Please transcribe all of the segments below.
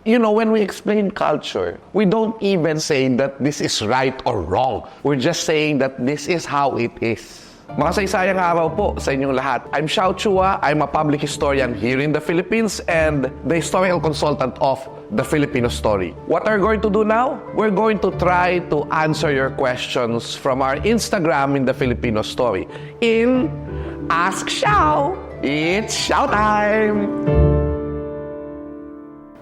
You know, when we explain culture, we don't even say that this is right or wrong. We're just saying that this is how it is. Makasaysayang araw po sa inyong lahat. I'm Xiao Chua. I'm a public historian here in the Philippines and the historical consultant of the Filipino Story. What are we going to do now? We're going to try to answer your questions from our Instagram in the Filipino Story. In Ask Xiao, it's Xiao time!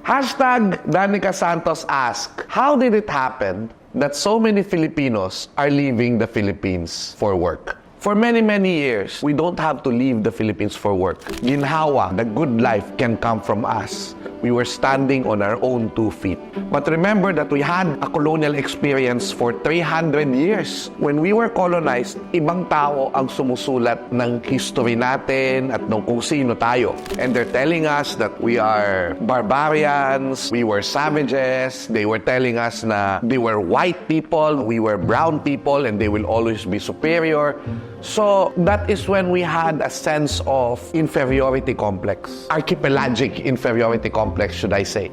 Hashtag Danica Santos ask, how did it happen that so many Filipinos are leaving the Philippines for work? For many, many years, we don't have to leave the Philippines for work. Ginhawa, the good life can come from us. We were standing on our own 2 feet. But remember that we had a colonial experience for 300 years. When we were colonized, ibang tao ang sumusulat ng history natin at ng kung sino tayo. And they're telling us that we are barbarians, we were savages, they were telling us na they were white people, we were brown people, and they will always be superior. So that is when we had a sense of inferiority complex, archipelagic inferiority complex, should I say.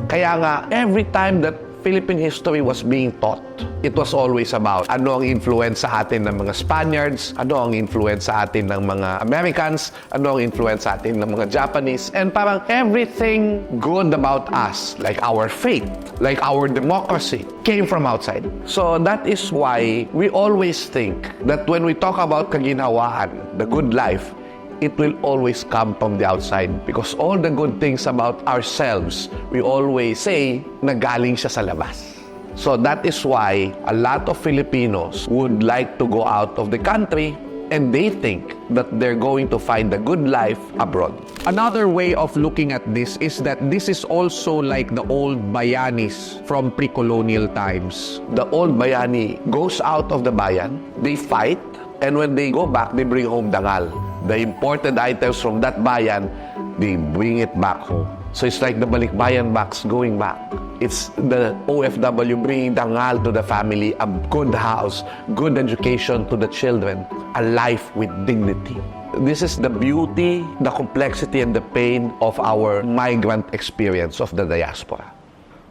Kaya nga, every time that Philippine history was being taught, it was always about ano ang influence sa atin ng mga Spaniards, ano ang influence sa atin ng mga Americans, ano ang influence sa atin ng mga Japanese, and parang everything good about us, like our faith, like our democracy, came from outside. So that is why we always think that when we talk about kaginhawaan, the good life, it will always come from the outside because all the good things about ourselves, we always say na galing siya sa labas. So that is why a lot of Filipinos would like to go out of the country and they think that they're going to find a good life abroad. Another way of looking at this is that this is also like the old Bayanis from pre-colonial times. The old Bayani goes out of the Bayan, they fight, and when they go back, they bring home dangal. The imported items from that bayan, they bring it back home. So it's like the balikbayan box going back. It's the OFW bringing dangal to the family, a good house, good education to the children, a life with dignity. This is the beauty, the complexity, and the pain of our migrant experience of the diaspora.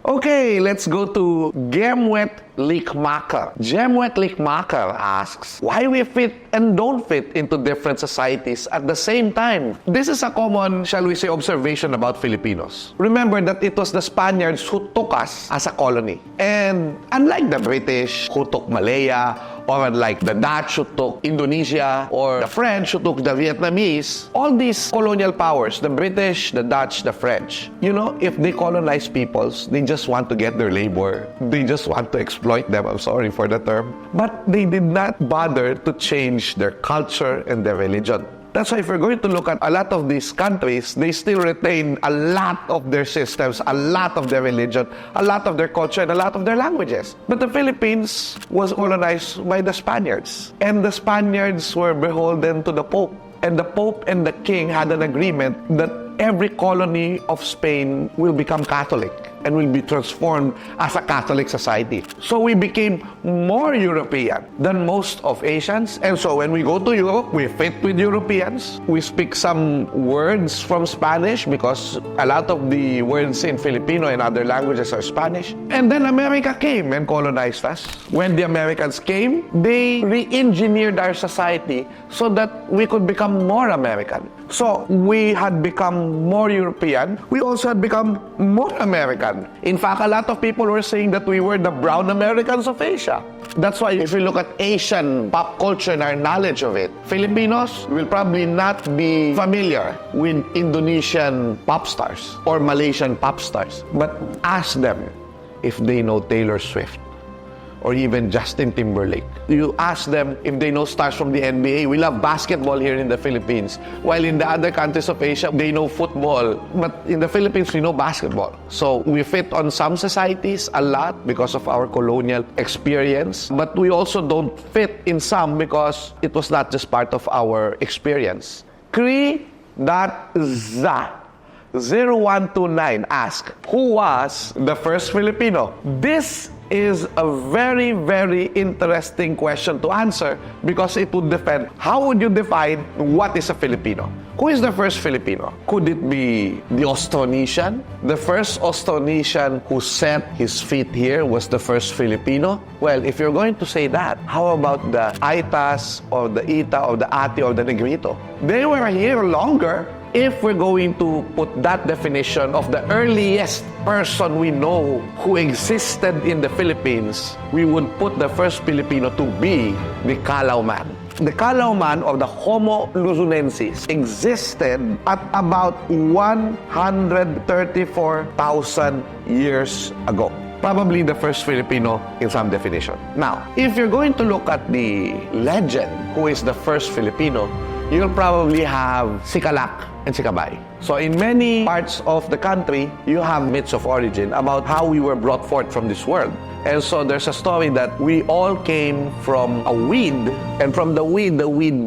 Okay, let's go to Gamet Likmaker. Gamet Likmaker asks, why we fit and don't fit into different societies at the same time? This is a common, shall we say, observation about Filipinos. Remember that it was the Spaniards who took us as a colony. And unlike the British who took Malaya, or unlike the Dutch who took Indonesia, or the French who took the Vietnamese, all these colonial powers, the British, the Dutch, the French, you know, if they colonize peoples, they just want to get their labor. They just want to exploit them. I'm sorry for the term. But they did not bother to change their culture and their religion. That's why if we're going to look at a lot of these countries, they still retain a lot of their systems, a lot of their religion, a lot of their culture, and a lot of their languages. But the Philippines was colonized by the Spaniards. And the Spaniards were beholden to the Pope. And the Pope and the King had an agreement that every colony of Spain will become Catholic and will be transformed as a Catholic society. So we became more European than most of Asians. And so when we go to Europe, we fit with Europeans. We speak some words from Spanish because a lot of the words in Filipino and other languages are Spanish. And then America came and colonized us. When the Americans came, they re-engineered our society so that we could become more American. So we had become more European. We also had become more American. In fact, a lot of people were saying that we were the brown Americans of Asia. That's why if you look at Asian pop culture and our knowledge of it, Filipinos will probably not be familiar with Indonesian pop stars or Malaysian pop stars. But ask them if they know Taylor Swift or even Justin Timberlake. You ask them if they know stars from the NBA. We love basketball here in the Philippines. While in the other countries of Asia, they know football. But in the Philippines, we know basketball. So we fit on some societies a lot because of our colonial experience. But we also don't fit in some because it was not just part of our experience. Kri.za 0129 ask, who was the first Filipino? This is a very, very interesting question to answer because it would depend. How would you define what is a Filipino? Who is the first Filipino? Could it be the Austronesian? The first Austronesian who set his feet here was the first Filipino? Well, if you're going to say that, how about the Aitas or the Ita or the Ati or the Negrito? They were here longer. If we're going to put that definition of the earliest person we know who existed in the Philippines, we would put the first Filipino to be the Calao man. The Calao man or the Homo luzonensis existed at about 134,000 years ago. Probably the first Filipino in some definition. Now, if you're going to look at the legend, who is the first Filipino, you'll probably have Sikalak and Sikabay. So in many parts of the country, you have myths of origin about how we were brought forth from this world. And so there's a story that we all came from a weed, and from the weed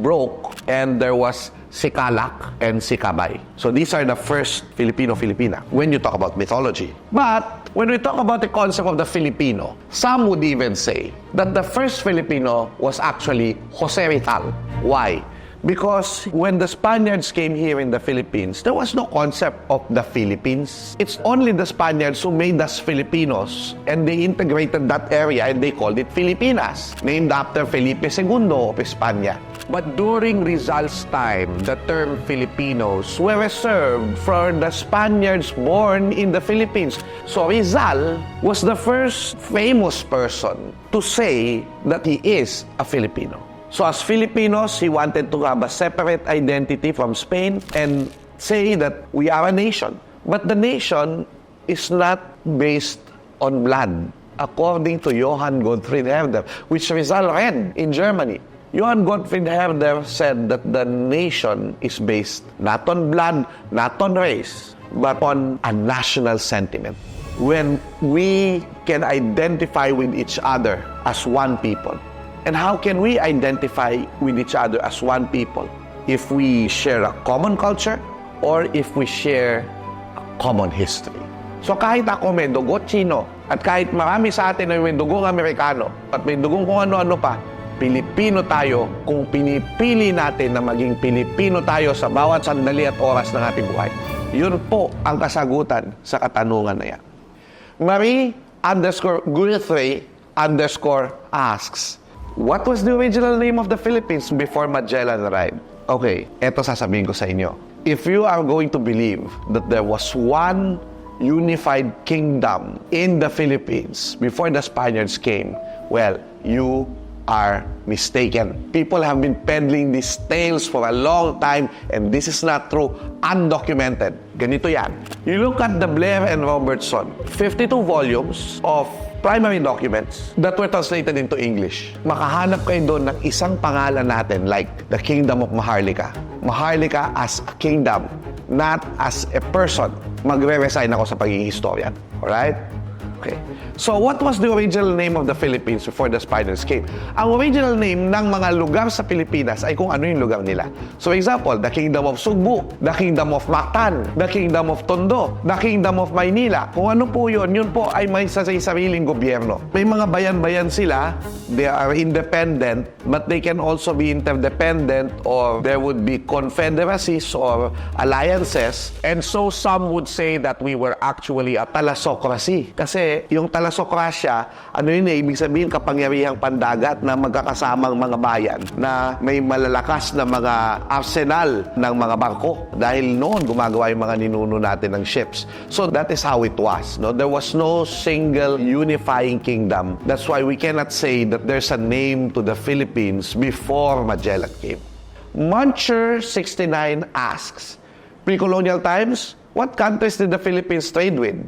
broke, and there was Sikalak and Sikabay. So these are the first Filipino-Filipina when you talk about mythology. But when we talk about the concept of the Filipino, some would even say that the first Filipino was actually Jose Rizal. Why? Because when the Spaniards came here in the Philippines, there was no concept of the Philippines. It's only the Spaniards who made us Filipinos, and they integrated that area and they called it Filipinas, named after Felipe II of España. But during Rizal's time, the term Filipinos Were reserved for the Spaniards born in the Philippines. So Rizal was the first famous person to say that he is a Filipino. So as Filipinos, he wanted to have a separate identity from Spain and say that we are a nation. But the nation is not based on blood, according to Johann Gottfried Herder, which Rizal read in Germany. Johann Gottfried Herder said that the nation is based not on blood, not on race, but on a national sentiment. When we can identify with each other as one people. And how can we identify with each other as one people? If we share a common culture or if we share a common history. So kahit ako may dugo Chino at kahit marami sa atin ay may dugong Amerikano at may dugong kung ano-ano pa, Pilipino tayo kung pinipili natin na maging Pilipino tayo sa bawat sandali at oras ng ating buhay. Yun po ang kasagutan sa katanungan na yan. Marie_Guthrie_ asks, what was the original name of the Philippines before Magellan arrived? Okay, eto sasabihin ko sa inyo. If you are going to believe that there was one unified kingdom in the Philippines before the Spaniards came, well, you are mistaken. People have been peddling these tales for a long time, and this is not true, undocumented. Ganito yan. You look at the Blair and Robertson, 52 volumes of primary documents that were translated into English. Makahanap kayo doon ng isang pangalan natin like the Kingdom of Maharlika. Maharlika as a kingdom, not as a person. Magre-resign ako sa pagiging historian. Alright? Okay. So, what was the original name of the Philippines before the Spaniards came? Ang original name ng mga lugar sa Pilipinas ay kung ano yung lugar nila. So, example, the Kingdom of Sugbu, the Kingdom of Mactan, the Kingdom of Tondo, the Kingdom of Maynila. Kung ano po yun po ay may sariling gobyerno. May mga bayan-bayan sila, they are independent, but they can also be interdependent, or there would be confederacies or alliances. And so some would say that we were actually a Talasocracy. Kasi yung talasokrasya, ano yun ibig sabihin kapangyarihang pandagat na magkakasamang mga bayan na may malalakas na mga arsenal ng mga barko. Dahil noon, gumagawa yung mga ninuno natin ng ships. So that is how it was. No? There was no single unifying kingdom. That's why we cannot say that there's a name to the Philippines before Magellan came. Muncher69 asks, pre-colonial times, what countries did the Philippines trade with?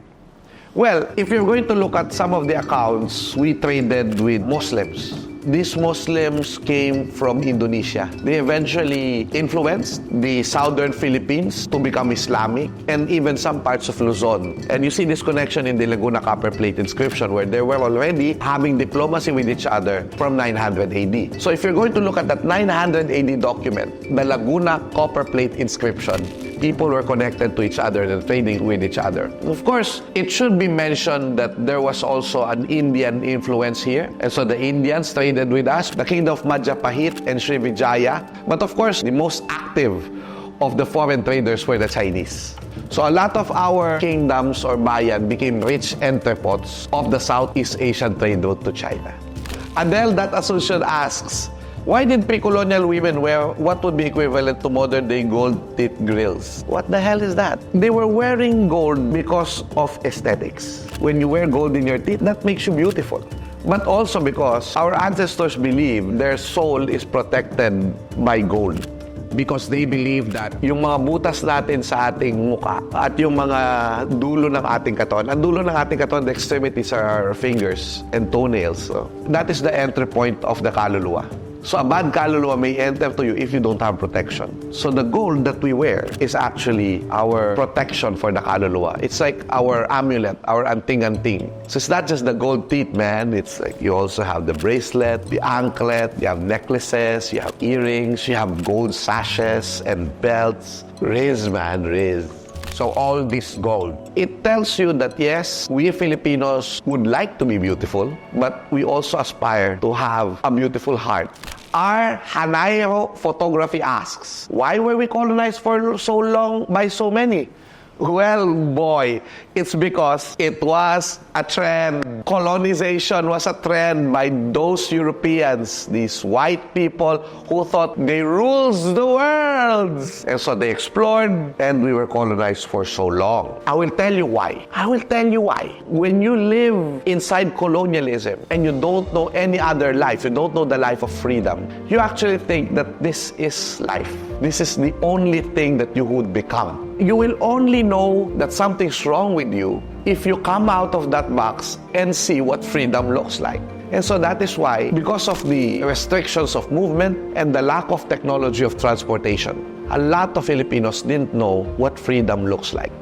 Well, if you're going to look at some of the accounts, we traded with Muslims. these Muslims came from Indonesia. They eventually influenced the southern Philippines to become Islamic and even some parts of Luzon. And you see this connection in the Laguna copper plate inscription where they were already having diplomacy with each other from 900 AD. So if you're going to look at that 900 AD document, the Laguna copper plate inscription, people were connected to each other and trading with each other. Of course, it should be mentioned that there was also an Indian influence here. And so the Indians traded with us, the kingdom of Majapahit and Srivijaya. But of course, the most active of the foreign traders were the Chinese. So a lot of our kingdoms or bayan became rich entrepots of the Southeast Asian trade route to China. Adele, that assumption asks, why did pre-colonial women wear what would be equivalent to modern-day gold teeth grills? What the hell is that? They were wearing gold because of aesthetics. When you wear gold in your teeth, that makes you beautiful. But also because our ancestors believed their soul is protected by gold. Because they believe that Yung mga butas natin sa ating muka at yung mga dulo ng ating katawan. Ang dulo ng ating katawan, the extremities are our fingers and toenails. So that is the entry point of the kaluluwa. So a bad kaluluwa may enter to you if you don't have protection. So the gold that we wear is actually our protection for the kaluluwa. It's like our amulet, our anting-anting. So it's not just the gold teeth, man. It's like you also have the bracelet, the anklet, you have necklaces, you have earrings, you have gold sashes and belts. Riz, man, riz. so all this gold. It tells you that yes, we Filipinos would like to be beautiful, but we also aspire to have a beautiful heart. Our Hanairo photography asks, why were we colonized for so long by so many? Well, boy, it's because it was a trend. Colonization was a trend by those Europeans, these white people who thought they rules the world. And so they explored and we were colonized for so long. I will tell you why. When you live inside colonialism and you don't know any other life, you don't know the life of freedom, you actually think that this is life. This is the only thing that you would become. You will only know that something's wrong with you if you come out of that box and see what freedom looks like. And so that is why, because of the restrictions of movement and the lack of technology of transportation, a lot of Filipinos didn't know what freedom looks like.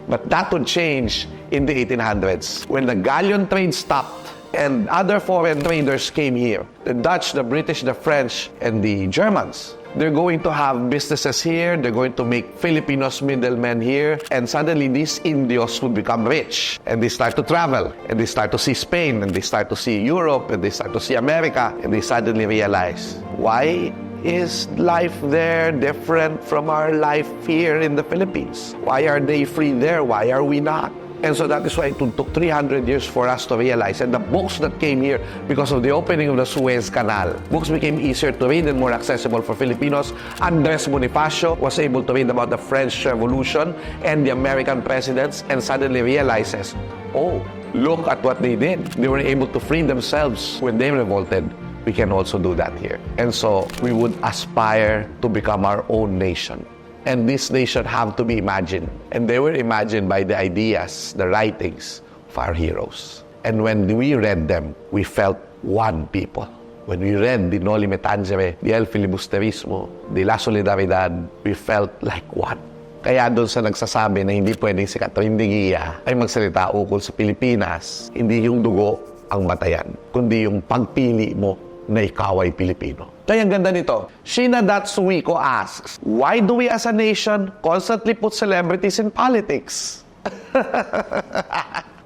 But that would change in the 1800s when the galleon trade stopped and other foreign traders came here. The Dutch, the British, the French, and the Germans. They're going to have businesses here, they're going to make Filipinos middlemen here, and suddenly these Indios would become rich. And they start to travel, and they start to see Spain, and they start to see Europe, and they start to see America, and they suddenly realize, why is life there different from our life here in the Philippines? Why are they free there? Why are we not? And so that is why it took 300 years for us to realize. And the books that came here, because of the opening of the Suez Canal, books became easier to read and more accessible for Filipinos. Andres Bonifacio was able to read about the French Revolution and the American presidents and suddenly realizes, oh, look at what they did. They were able to free themselves when they revolted. We can also do that here. And so we would aspire to become our own nation. And this nation have to be imagined. And they were imagined by the ideas, the writings of our heroes. And when we read them, we felt one people. When we read the Noli Me Tangere, the El Filibusterismo, the La Solidaridad, we felt like one. Kaya doon sa nagsasabi na hindi pwedeng si Catherine Digia ay magsalita ukol sa Pilipinas, hindi yung dugo ang batayan, kundi yung pagpili mo na ikaw ay Pilipino. Kaya ang ganda nito, Sheena Datsuiko asks, why do we as a nation constantly put celebrities in politics?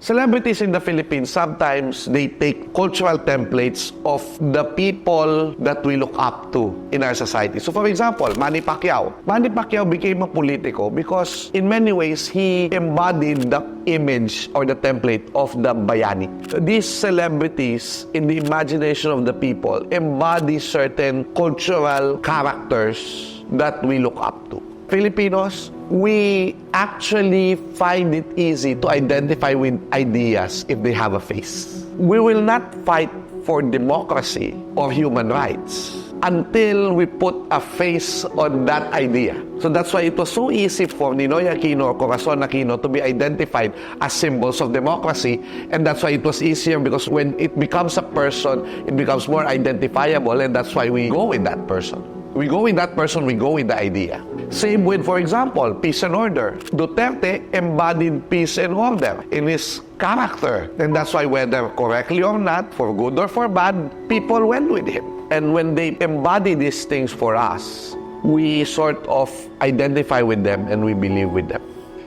Celebrities in the Philippines, sometimes they take cultural templates of the people that we look up to in our society. So for example, Manny Pacquiao. Manny Pacquiao became a politico because in many ways, he embodied the image or the template of the bayani. These celebrities, in the imagination of the people, embody certain cultural characters that we look up to. Filipinos, we actually find it easy to identify with ideas if they have a face. We will not fight for democracy or human rights until we put a face on that idea. So that's why it was so easy for Ninoy Aquino or Corazon Aquino to be identified as symbols of democracy. And that's why it was easier, because when it becomes a person, it becomes more identifiable, and that's why we go with that person. We go with that person, we go with the idea. Same with, for example, peace and order. Duterte embodied peace and order in his character. And that's why, whether correctly or not, for good or for bad, people went with him. And when they embody these things for us, we sort of identify with them and we believe with them.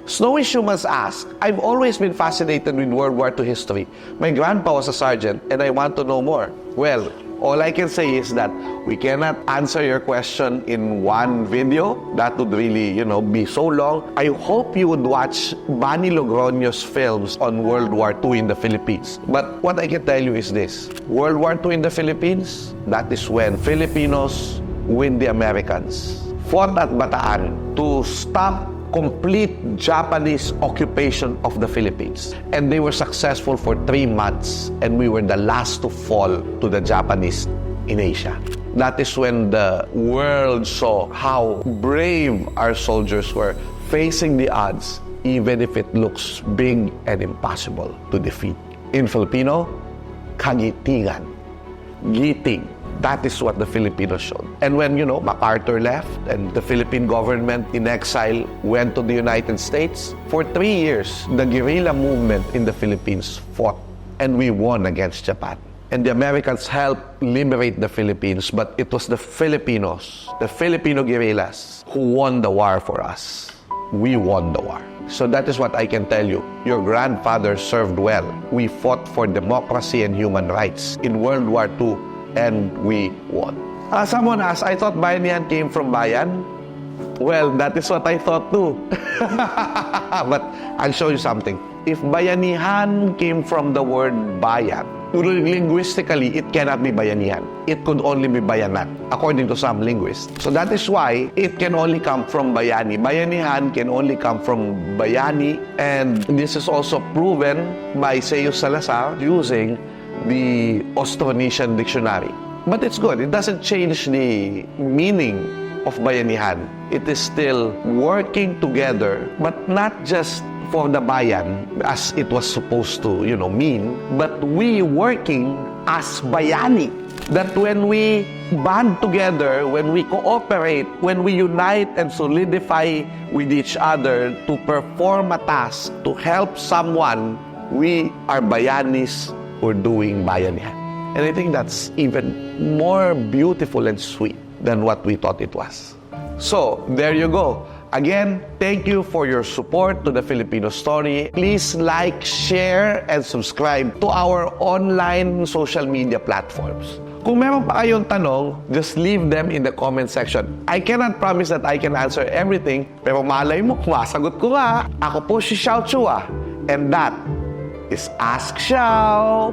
Snowy Shumas asked, I've always been fascinated with World War II history. My grandpa was a sergeant and I want to know more. Well, all I can say is that we cannot answer your question in one video. That would really, be so long. I hope you would watch Bani Logroño's films on World War II in the Philippines. But what I can tell you is this. World War II in the Philippines, that is when Filipinos win the Americans, fought at Bataan to stop complete Japanese occupation of the Philippines. And they were successful for 3 months, and we were the last to fall to the Japanese in Asia. That is when the world saw how brave our soldiers were, facing the odds, even if it looks big and impossible to defeat. In Filipino, kagitigan, giting. That is what the Filipinos showed. And when, MacArthur left and the Philippine government in exile went to the United States, for 3 years, the guerrilla movement in the Philippines fought, and we won against Japan. And the Americans helped liberate the Philippines, but it was the Filipinos, the Filipino guerrillas, who won the war for us. We won the war. So that is what I can tell you. Your grandfather served well. We fought for democracy and human rights in World War II, and we won. Someone asked, I thought Bayanihan came from Bayan. Well, that is what I thought too. But I'll show you something. If Bayanihan came from the word Bayan, linguistically, it cannot be Bayanihan. It could only be Bayanat, according to some linguists. So that is why it can only come from Bayani. Bayanihan can only come from Bayani, and this is also proven by Seo Salazar using the Austronesian dictionary. But it's good. It doesn't change the meaning of Bayanihan. It is still working together, but not just for the Bayan as it was supposed to, mean, but we working as Bayani. That when we band together, when we cooperate, when we unite and solidify with each other to perform a task, to help someone, we are Bayanis or doing Bayanihan. And I think that's even more beautiful and sweet than what we thought it was. So, there you go. Again, thank you for your support to the Filipino Story. Please like, share, and subscribe to our online social media platforms. Kung meron pa kayong tanong, just leave them in the comment section. I cannot promise that I can answer everything, pero malay mo, masagot ko nga. Ako po si Xiao Chua, and that is Ask Xiao.